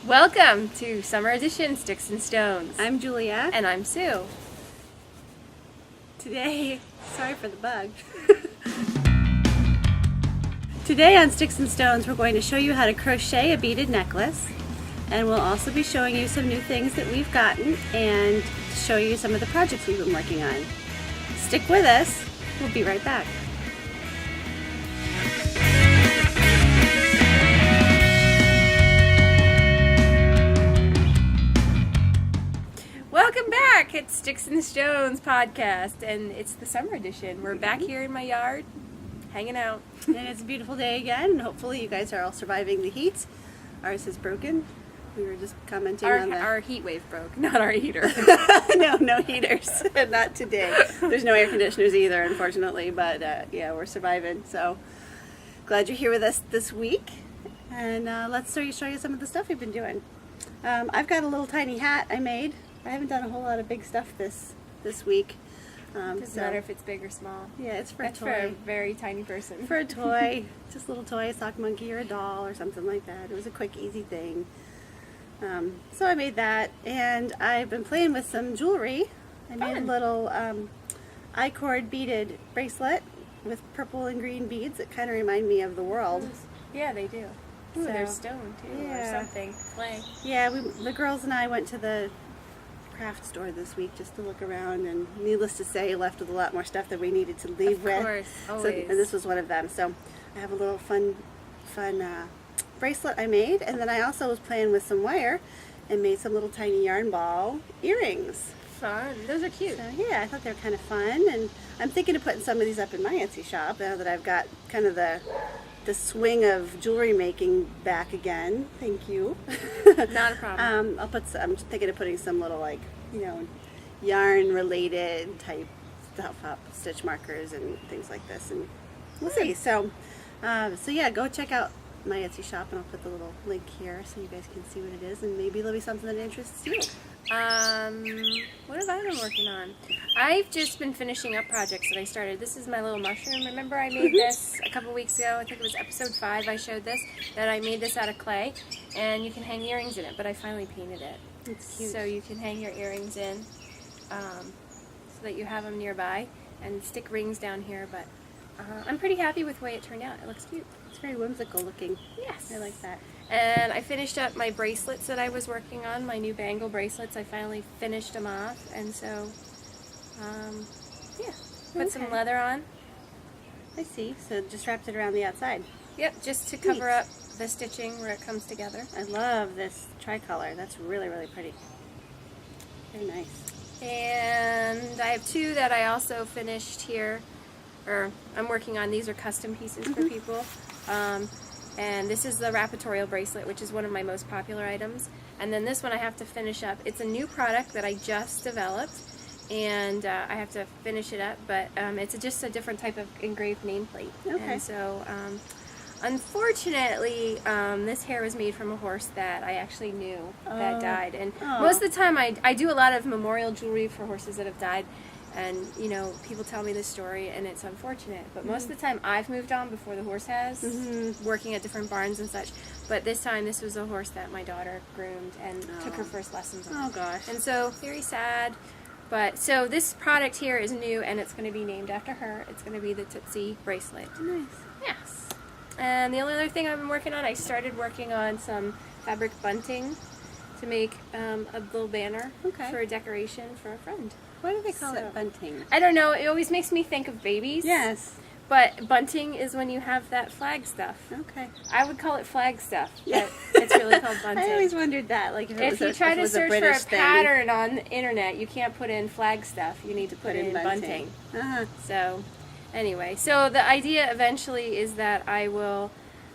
Welcome to Summer Edition Sticks and Stones. I'm Julia. And I'm Sue. Today, sorry for the bug. Today on Sticks and Stones we're going to show you how to crochet a beaded necklace, and we'll also be showing you some new things that we've gotten and show you some of the projects we've been working on. Stick with us, we'll be right back. Welcome back! It's Sticks and Stones podcast, and it's the summer edition. We're back here in my yard, hanging out. And it's a beautiful day again, and hopefully you guys are all surviving the heat. Ours is broken. We were just commenting on that. Our heat wave broke, not our heater. No heaters. Not today. There's no air conditioners either, unfortunately, but yeah, we're surviving. So glad you're here with us this week, and let's show you some of the stuff we've been doing. I've got a little tiny hat I made. I haven't done a whole lot of big stuff this week. Doesn't matter if it's big or small. Yeah, it's for That's a toy. for a very tiny person. For a toy, just a little toy, a sock monkey or a doll or something like that. It was a quick, easy thing. So I made that, and I've been playing with some jewelry. I made a little icord beaded bracelet with purple and green beads that kind of remind me of the world. Yeah, they do. Ooh, So, there's stone too, or something. Clay. Yeah, the girls and I went to the craft store this week just to look around, and needless to say, left with a lot more stuff that we needed to leave with. Of course, always. And this was one of them. So I have a little fun bracelet I made, and then I also was playing with some wire and made some little tiny yarn ball earrings. Fun. Those are cute. So yeah, I thought they were kind of fun, and I'm thinking of putting some of these up in my Etsy shop now that I've got kind of the swing of jewelry making back again. Thank you. Not a problem. I'm thinking of putting some little, like, yarn related type stuff up, stitch markers and things like this, and we'll see. So yeah, go check out my Etsy shop, and I'll put the little link here so you guys can see what it is, and maybe there'll be something that interests you. What have I been working on? I've just been finishing up projects that I started. This is my little mushroom. Remember I made this a couple weeks ago? I think it was episode 5 I showed this, that I made this out of clay, and you can hang earrings in it, but I finally painted it. It's cute. So you can hang your earrings in so that you have them nearby, and stick rings down here, but I'm pretty happy with the way it turned out. It looks cute. It's very whimsical looking. Yes. I like that. And I finished up my bracelets that I was working on, my new bangle bracelets. I finally finished them off, and so, yeah, put some leather on. I see. So just wrapped it around the outside. Yep, just to cover up the stitching where it comes together. I love this tricolor. That's really, really pretty. Very nice. And I have 2 that I also finished here, or I'm working on. These are custom pieces for people. And this is the Rappatorial bracelet, which is one of my most popular items. And then this one I have to finish up. It's a new product that I just developed, and I have to finish it up, but it's just a different type of engraved nameplate. Okay. And so, unfortunately, this hair was made from a horse that I actually knew that died. And most of the time I do a lot of memorial jewelry for horses that have died. And, people tell me this story, and it's unfortunate. But most of the time, I've moved on before the horse has, working at different barns and such. But this time, this was a horse that my daughter groomed and took her first lessons on. Oh, gosh. And so, very sad. But, so this product here is new, and it's going to be named after her. It's going to be the Tootsie bracelet. Nice. Yes. And the only other thing I've been working on, I started working on some fabric bunting to make a little banner for a decoration for a friend. Why do they call it bunting? I don't know. It always makes me think of babies. Yes. But bunting is when you have that flag stuff. Okay. I would call it flag stuff. Yeah. But it's really called bunting. I always wondered that. Like if you try to search for a pattern on the internet, you can't put in flag stuff. You need to put in bunting. So, anyway. So the idea eventually is that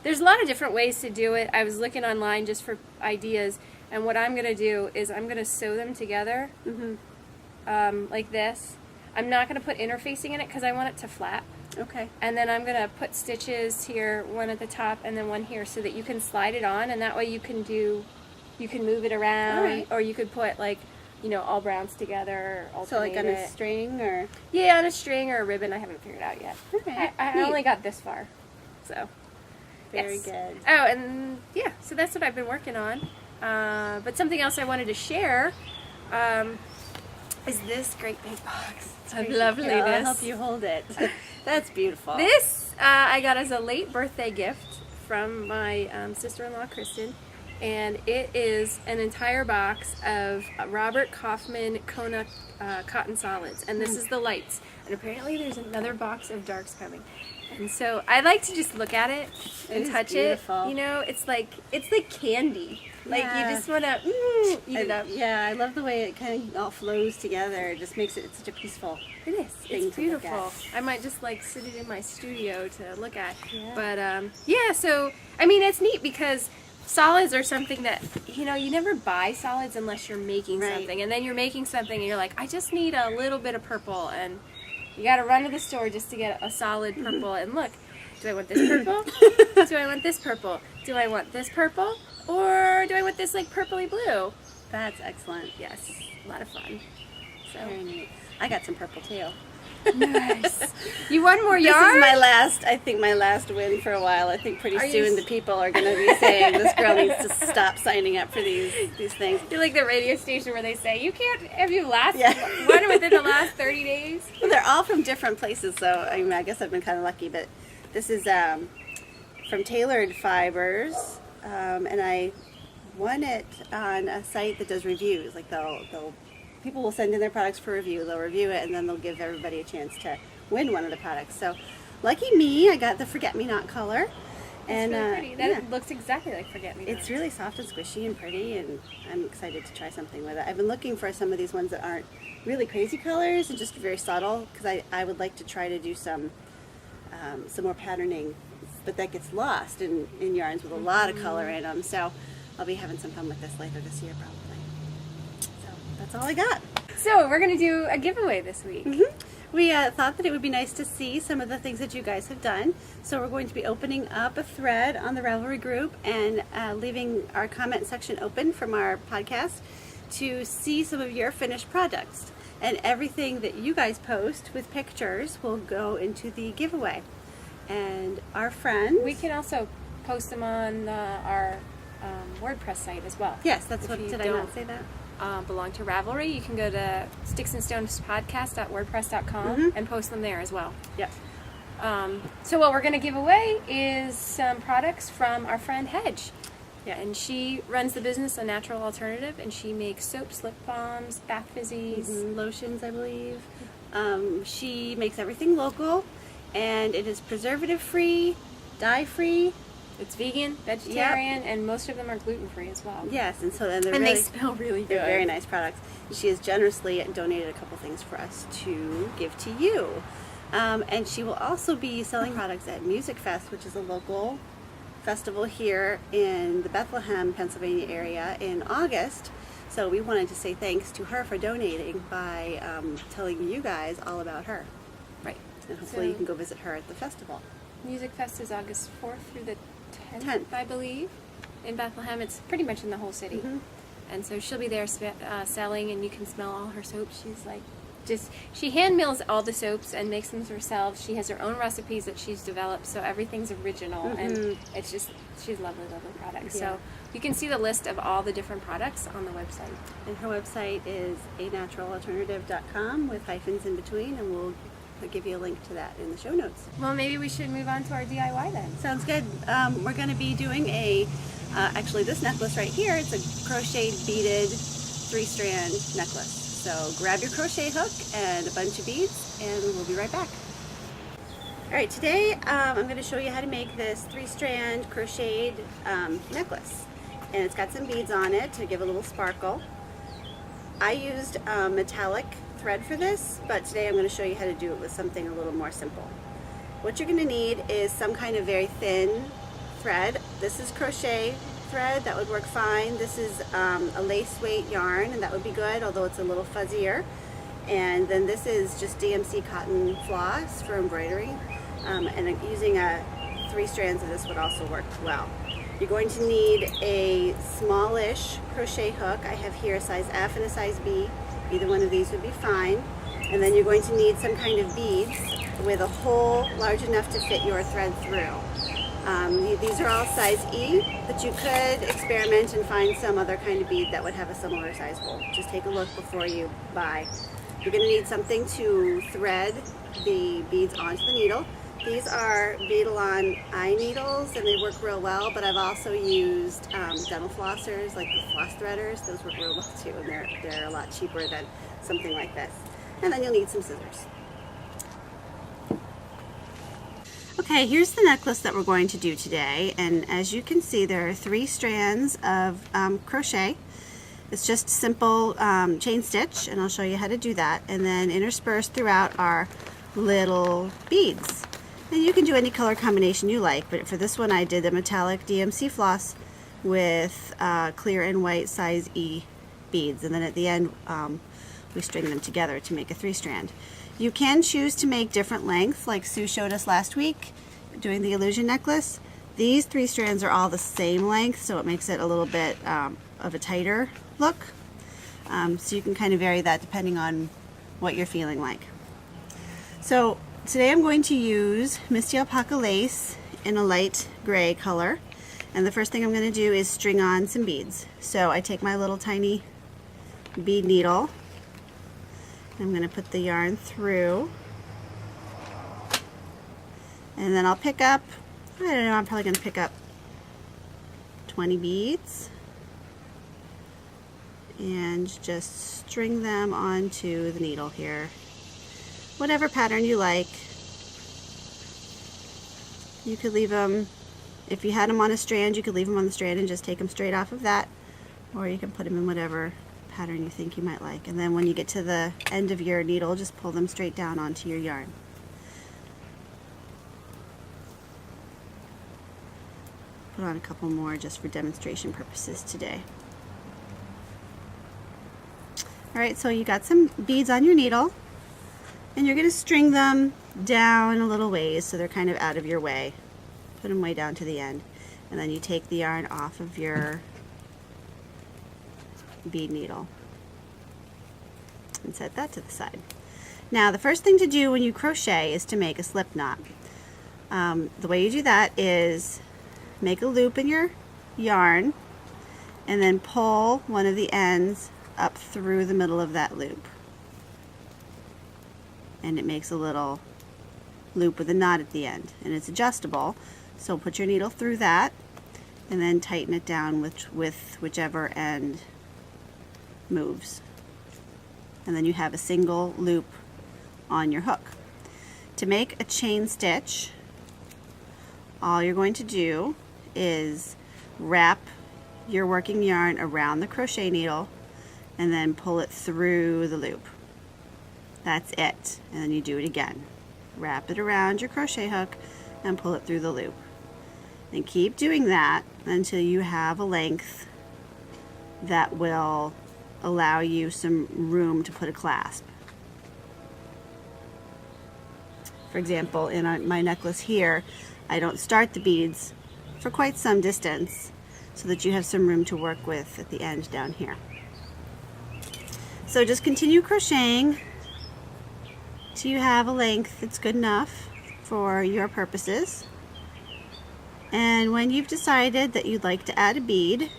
there's a lot of different ways to do it. I was looking online just for ideas. And what I'm going to do is I'm going to sew them together. Like this. I'm not going to put interfacing in it because I want it to flap. Okay. And then I'm going to put stitches here, one at the top and then one here, so that you can slide it on, and that way you can move it around, or you could put, like, all browns together, alternate. So like on a string, or? Yeah, on a string or a ribbon. I haven't figured out yet. Okay. I only got this far, so. Very good. Oh, and yeah, so that's what I've been working on. But something else I wanted to share is this great big box of loveliness. I'll help you hold it. That's beautiful. This I got as a late birthday gift from my sister-in-law, Kristen. And it is an entire box of Robert Kaufman Kona cotton solids. And this is the lights. And apparently there's another box of darks coming. And so I like to just look at it and touch beautiful. it. You know, it's like candy. Like Yeah. you just want to eat it up. Yeah, I love the way it kind of all flows together. It just makes it such a peaceful. It is. thing It's to look beautiful. at. I might just like sit it in my studio to look at. Yeah. But yeah, so I mean it's neat because solids are something that, you know, you never buy solids unless you're making Right. something. And then you're making something and you're like, I just need a little bit of purple. And you got to run to the store just to get a solid purple. And look, do I want this purple? Do I want this purple? Do I want this purple? Or do I want this like purpley blue? That's excellent. Yes, a lot of fun. So Very neat. I got some purple too. nice. You want more This yarn? is my last, I think my last win for a while. I think pretty Are you soon the people are going to be saying this girl needs to stop signing up for these things. You're like the radio station where they say you can't have you last Yeah. one within the last 30 days. Well, they're all from different places, so I mean, I guess I've been kind of lucky. But this is from Tailored Fibers, and I won it on a site that does reviews. Like people will send in their products for review. They'll review it, and then they'll give everybody a chance to win one of the products. So, lucky me, I got the Forget-Me-Not color. And It's really pretty. That yeah. looks exactly like Forget-Me-Not. It's really soft and squishy and pretty, and I'm excited to try something with it. I've been looking for some of these ones that aren't really crazy colors and just very subtle, because I would like to try to do some more patterning, but that gets lost in yarns with a lot of color in them. So I'll be having some fun with this later this year probably. So that's all I got. So we're gonna do a giveaway this week. We thought that it would be nice to see some of the things that you guys have done. So we're going to be opening up a thread on the Ravelry group and leaving our comment section open from our podcast to see some of your finished products. And everything that you guys post with pictures will go into the giveaway. And our friends... We can also post them on our WordPress site as well. Yes, that's If what... you Did I don't, not say that? belong to Ravelry, you can go to sticksandstonespodcast.wordpress.com and post them there as well. Yep. So what we're going to give away is some products from our friend Hedge. Yeah. And she runs the business A Natural Alternative, and she makes soaps, lip balms, bath fizzies. Lotions, I believe. She makes everything local, and it is preservative-free, dye-free. It's vegan, vegetarian, and most of them are gluten-free as well. Yes, and so then they're And really, they smell really good. they're very nice products. She has generously donated a couple things for us to give to you. And she will also be selling products at Music Fest, which is a local festival here in the Bethlehem, Pennsylvania area in August. So we wanted to say thanks to her for donating by telling you guys all about her. Right. And hopefully So- you can go visit her at the festival. Music Fest is August 4th through the 10th, 10th. I believe, in Bethlehem. It's pretty much in the whole city. And so she'll be there selling, and you can smell all her soaps. She's like, she hand mills all the soaps and makes them herself. She has her own recipes that she's developed, so everything's original. And it's just, she's lovely, lovely products. Yeah. So you can see the list of all the different products on the website. And her website is anaturalalternative.com with hyphens in between, and we'll give you a link to that in the show notes. Well, maybe we should move on to our DIY then. Sounds good. We're going to be doing actually this necklace right here, it's a crocheted beaded 3-strand necklace. So grab your crochet hook and a bunch of beads, and we'll be right back. Alright, today I'm going to show you how to make this 3-strand crocheted necklace. And it's got some beads on it to give a little sparkle. I used metallic thread for this, but today I'm going to show you how to do it with something a little more simple. What you're going to need is some kind of very thin thread. This is crochet thread, that would work fine. This is a lace weight yarn, and that would be good, although it's a little fuzzier. And then this is just DMC cotton floss for embroidery, and using 3 strands of this would also work well. You're going to need a smallish crochet hook. I have here a size F and a size B. Either one of these would be fine. And then you're going to need some kind of beads with a hole large enough to fit your thread through. These are all size E, but you could experiment and find some other kind of bead that would have a similar size hole. Just take a look before you buy. You're going to need something to thread the beads onto the needle. These are Beaded eye needles, and they work real well, but I've also used dental flossers, like the floss threaders. Those work real well too, and they're a lot cheaper than something like this. And then you'll need some scissors. Okay, here's the necklace that we're going to do today, and as you can see, there are 3 strands of crochet. It's just simple chain stitch, and I'll show you how to do that, and then interspersed throughout are little beads. And you can do any color combination you like, but for this one I did the metallic DMC floss with clear and white size E beads, and then at the end we string them together to make a 3-strand. You can choose to make different lengths, like Sue showed us last week doing the illusion necklace. These 3 strands are all the same length, so it makes it a little bit of a tighter look. So you can kind of vary that depending on what you're feeling like. So today I'm going to use Misty Alpaca lace in a light gray color, and the first thing I'm going to do is string on some beads. So I take my little tiny bead needle, I'm going to put the yarn through, and then I'll pick up, I don't know, I'm probably going to pick up 20 beads and just string them onto the needle here. Whatever pattern you like. You could leave them, if you had them on a strand, you could leave them on the strand and just take them straight off of that, or you can put them in whatever pattern you think you might like. And then when you get to the end of your needle, just pull them straight down onto your yarn. Put on a couple more just for demonstration purposes today. Alright, so you got some beads on your needle, and you're going to string them down a little ways so they're kind of out of your way. Put them way down to the end, and then you take the yarn off of your bead needle and set that to the side. Now the first thing to do when you crochet is to make a slip knot. The way you do that is make a loop in your yarn and then pull one of the ends up through the middle of that loop, and it makes a little loop with a knot at the end, and it's adjustable, so put your needle through that and then tighten it down with whichever end moves, and then you have a single loop on your hook. To make a chain stitch, all you're going to do is wrap your working yarn around the crochet needle and then pull it through the loop. That's it. And then you do it again. Wrap it around your crochet hook and pull it through the loop. And keep doing that until you have a length that will allow you some room to put a clasp. For example, in my necklace here, I don't start the beads for quite some distance so that you have some room to work with at the end down here. So just continue crocheting till you have a length that's good enough for your purposes. And when you've decided that you'd like to add a bead,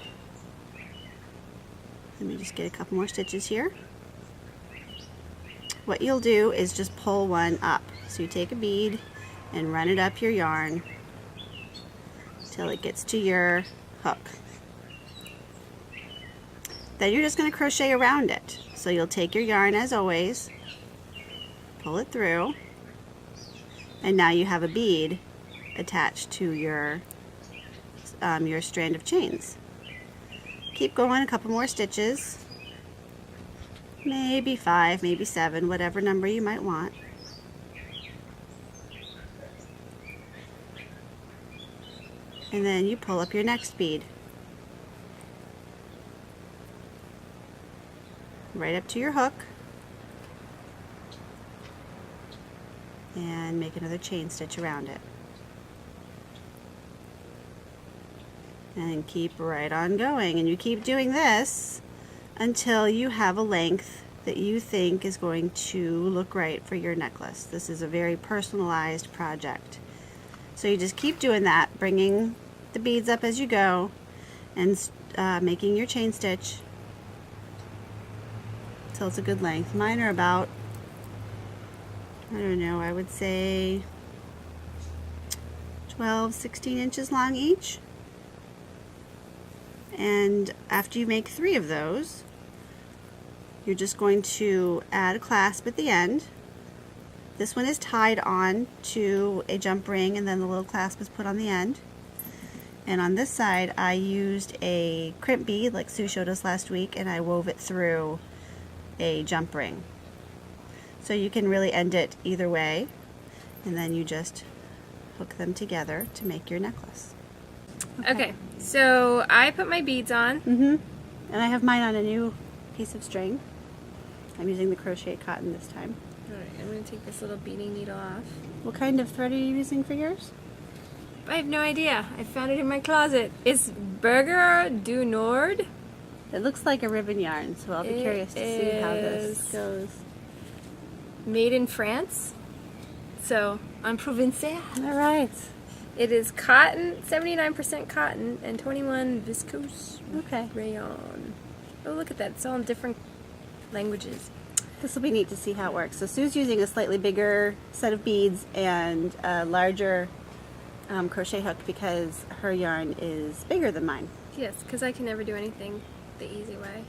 let me just get a couple more stitches here. What you'll do is just pull one up. So you take a bead and run it up your yarn till it gets to your hook. Then you're just going to crochet around it. So you'll take your yarn as always, pull it through, and now you have a bead attached to your strand of chains. Keep going a couple more stitches, maybe 5, maybe 7, whatever number you might want. And then you pull up your next bead. Right up to your hook. And make another chain stitch around it. And keep right on going. And you keep doing this until you have a length that you think is going to look right for your necklace. This is a very personalized project. So you just keep doing that, bringing the beads up as you go and making your chain stitch until it's a good length. Mine are about, I don't know, I would say 12, 16 inches long each. And after you make 3 of those, you're just going to add a clasp at the end. This one is tied on to a jump ring, and then the little clasp is put on the end. And on this side, I used a crimp bead like Sue showed us last week, and I wove it through a jump ring. So you can really end it either way, and then you just hook them together to make your necklace. Okay, so I put my beads on. And I have mine on a new piece of string. I'm using the crochet cotton this time. Alright, I'm going to take this little beading needle off. What kind of thread are you using for yours? I have no idea. I found it in my closet. It's Burger du Nord. It looks like a ribbon yarn, so I'll be curious to see how this goes. Made in France. So, en Provençal. Alright. It is cotton, 79% cotton, and 21 viscose rayon. Oh, look at that. It's all in different languages. This will be neat to see how it works. So Sue's using a slightly bigger set of beads and a larger crochet hook because her yarn is bigger than mine. Yes, because I can never do anything the easy way.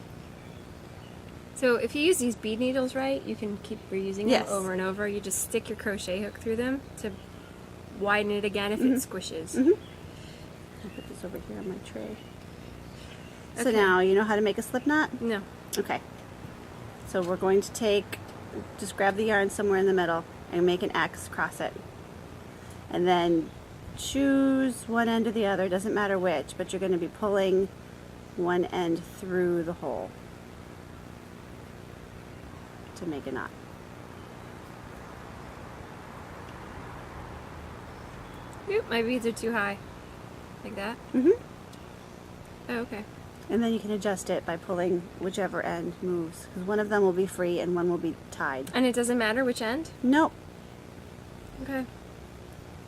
So if you use these bead needles right, you can keep reusing them over and over. You just stick your crochet hook through them to widen it again if it squishes. I'll put this over here on my tray. So now you know how to make a slip knot? No. Okay. So we're going to take, just grab the yarn somewhere in the middle and make an X across it. And then choose one end or the other, doesn't matter which, but you're going to be pulling one end through the hole to make a knot. Oop, my beads are too high. Like that? Oh, okay. And then you can adjust it by pulling whichever end moves, because one of them will be free and one will be tied. And it doesn't matter which end? Nope. Okay.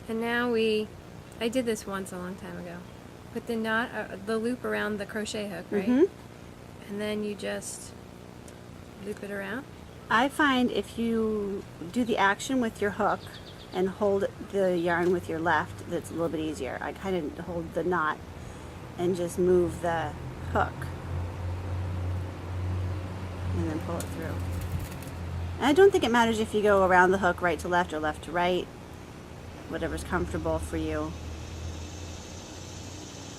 And now I did this once a long time ago. Put the knot, the loop around the crochet hook, right? And then you just loop it around. I find if you do the action with your hook and hold the yarn with your left, that's a little bit easier. I kind of hold the knot and just move the hook and then pull it through. And I don't think it matters if you go around the hook right to left or left to right, whatever's comfortable for you.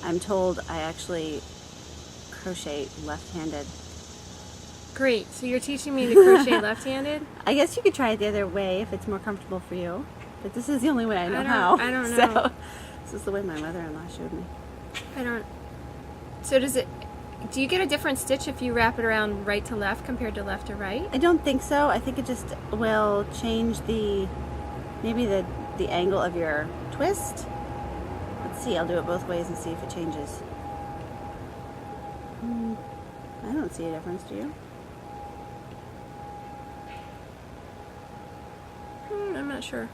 I'm told I actually crochet left-handed. Great, so you're teaching me to crochet left-handed? I guess you could try it the other way if it's more comfortable for you, but this is the only way I know how. I don't know. So, this is the way my mother-in-law showed me. So do you get a different stitch if you wrap it around right to left compared to left to right? I don't think so. I think it just will change maybe the angle of your twist. Let's see, I'll do it both ways and see if it changes. I don't see a difference, do you? I'm not sure.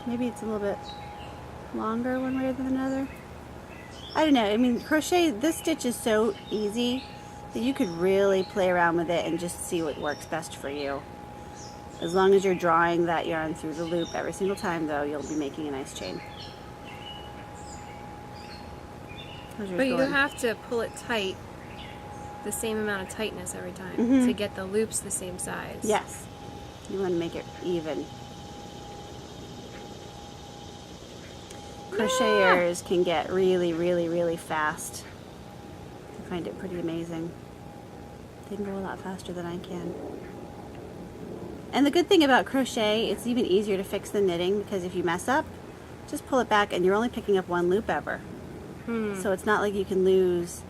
Maybe it's a little bit longer one way than another. I don't know. I mean, crochet, this stitch is so easy that you could really play around with it and just see what works best for you. As long as you're drawing that yarn through the loop every single time, though, you'll be making a nice chain. But you have to pull it tight, the same amount of tightness every time to get the loops the same size. Yes. You want to make it even. Crocheters can get really, really, really fast. I find it pretty amazing. They can go a lot faster than I can. And the good thing about crochet, it's even easier to fix than knitting, because if you mess up, just pull it back and you're only picking up one loop ever. So it's not like you can lose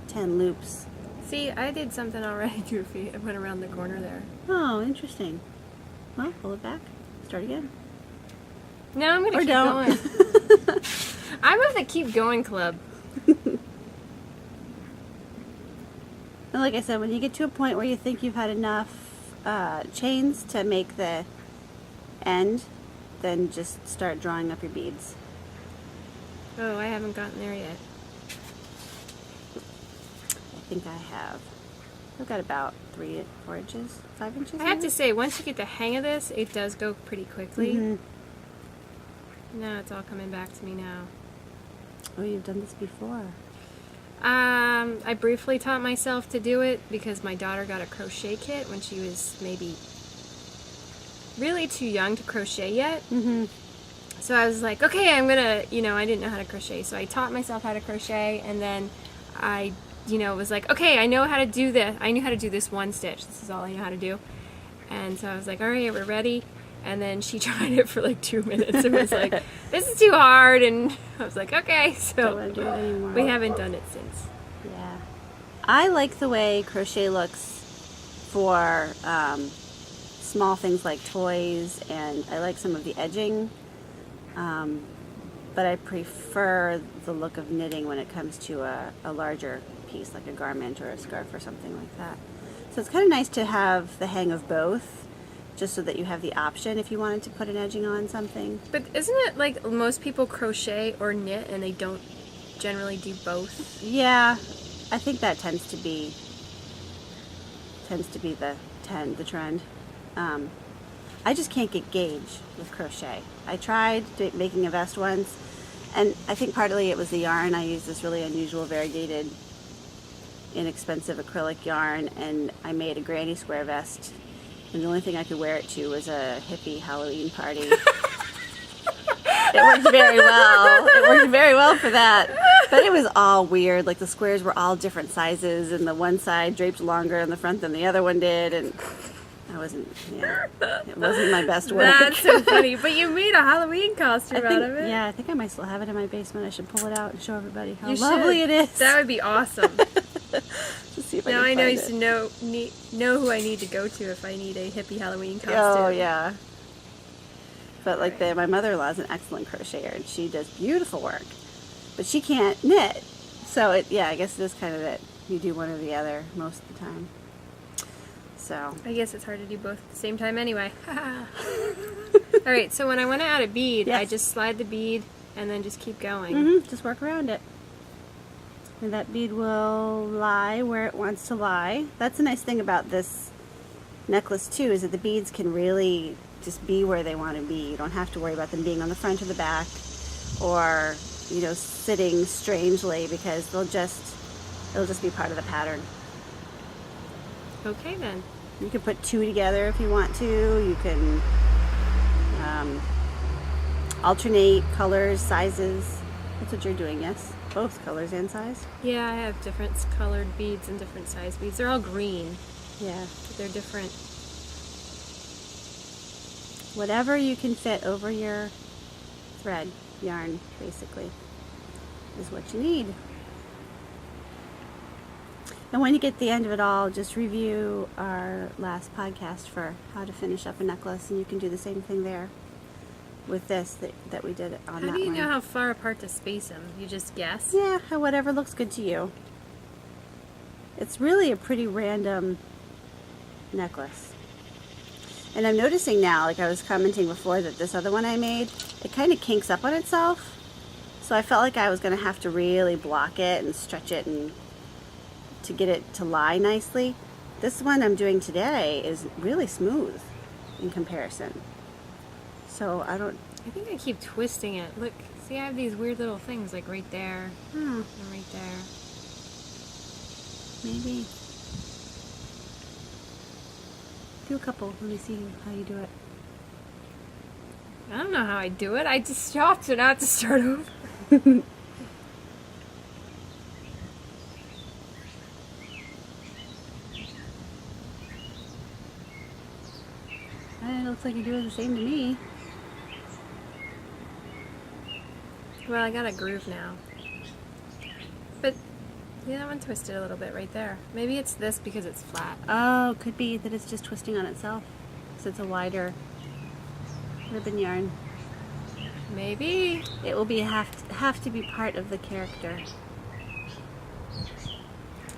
10 loops. See, I did something already, Goofy. I went around the corner there. Oh, interesting. Well, pull it back. Start again. No, I'm going to keep going. I'm of the keep going club. And like I said, when you get to a point where you think you've had enough chains to make the end, then just start drawing up your beads. Oh, I haven't gotten there yet. I think I have. I've got about 3 to 4 inches, 5 inches. I have to say, once you get the hang of this, it does go pretty quickly. Now it's all coming back to me now. Oh, you've done this before. I briefly taught myself to do it because my daughter got a crochet kit when she was maybe really too young to crochet yet. So I was like, okay, I'm gonna, I didn't know how to crochet, so I taught myself how to crochet, and then I, was like, okay, I know how to do this. I knew how to do this one stitch. This is all I know how to do. And so I was like, all right, we're ready. And then she tried it for like 2 minutes and was like, this is too hard. And I was like, okay. So don't want to do it anymore. We haven't done it since. Yeah. I like the way crochet looks for small things like toys, and I like some of the edging. But I prefer the look of knitting when it comes to a larger piece, like a garment or a scarf or something like that. So it's kind of nice to have the hang of both, just so that you have the option if you wanted to put an edging on something. But isn't it like most people crochet or knit and they don't generally do both? Yeah, I think that tends to be the trend. I just can't get gauge with crochet. I tried making a vest once, and I think partly it was the yarn. I used this really unusual variegated, inexpensive acrylic yarn, and I made a granny square vest, and the only thing I could wear it to was a hippie Halloween party. It worked very well. It worked very well for that. But it was all weird. Like the squares were all different sizes, and the one side draped longer in the front than the other one did, and it wasn't my best work. That's so funny. But you made a Halloween costume out of it. Yeah, I think I might still have it in my basement. I should pull it out and show everybody how You lovely should. it is. That would be awesome. Let's see if Now I I know can used to know who I need to go to if I need a hippie Halloween costume. Oh yeah. But like my mother-in-law is an excellent crocheter, and she does beautiful work, but she can't knit. So I guess it is kind of that you do one or the other most of the time. So I guess it's hard to do both at the same time anyway. All right, so when I want to add a bead, I just slide the bead and then just keep going. Just work around it. And that bead will lie where it wants to lie. That's the nice thing about this necklace too, is that the beads can really just be where they want to be. You don't have to worry about them being on the front or the back, or sitting strangely, because it'll just be part of the pattern. Okay then. You can put 2 together if you want to. You can alternate colors, sizes. That's what you're doing, yes? Both colors and size? Yeah, I have different colored beads and different size beads. They're all green. Yeah. But they're different. Whatever you can fit over your thread, yarn, basically, is what you need. And when you get to the end of it all, just review our last podcast for how to finish up a necklace, and you can do the same thing there with this that we did on that one. How do you know how far apart to space them? You just guess? Yeah, whatever looks good to you. It's really a pretty random necklace. And I'm noticing now, like I was commenting before, that this other one I made, it kind of kinks up on itself. So I felt like I was going to have to really block it and stretch it and to get it to lie nicely. This one I'm doing today is really smooth in comparison. So I think I keep twisting it. Look, see, I have these weird little things like right there and right there. Maybe. Do a couple. Let me see how you do it. I don't know how I do it. I just stopped and I have to start over. It looks like you're doing the same to me. Well, I got a groove now. But yeah, that one twisted a little bit right there. Maybe it's this because it's flat. Oh, could be that it's just twisting on itself, because it's a wider ribbon yarn. Maybe. It will have to be part of the character.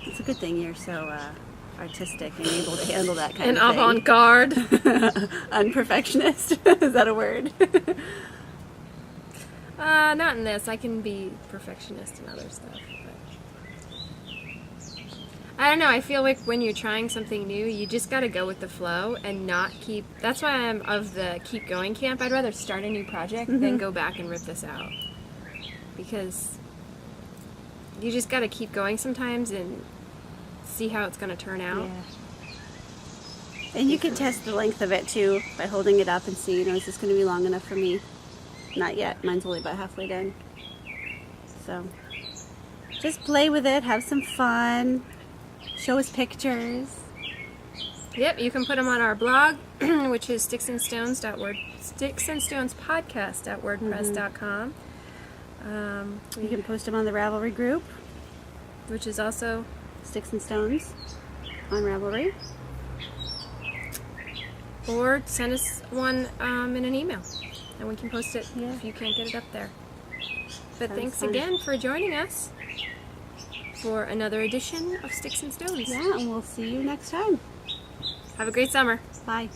It's a good thing you're so artistic and able to handle that kind of thing. An avant-garde. Unperfectionist. Is that a word? Not in this. I can be perfectionist in other stuff. But I don't know. I feel like when you're trying something new, you just got to go with the flow and not keep... That's why I'm of the keep going camp. I'd rather start a new project than go back and rip this out. Because you just got to keep going sometimes and see how it's going to turn out. Yeah. And you can test the length of it too by holding it up and see, is this going to be long enough for me? Not yet. Mine's only about halfway done. So just play with it, have some fun, show us pictures. Yep, you can put them on our blog, which is sticksandstonespodcast.wordpress.com. You can post them on the Ravelry group, which is also Sticks and Stones on Ravelry. Or send us one in an email, and we can post it if you can't get it up there. But thanks again for joining us for another edition of Sticks and Stones. Yeah, and we'll see you next time. Have a great summer. Bye.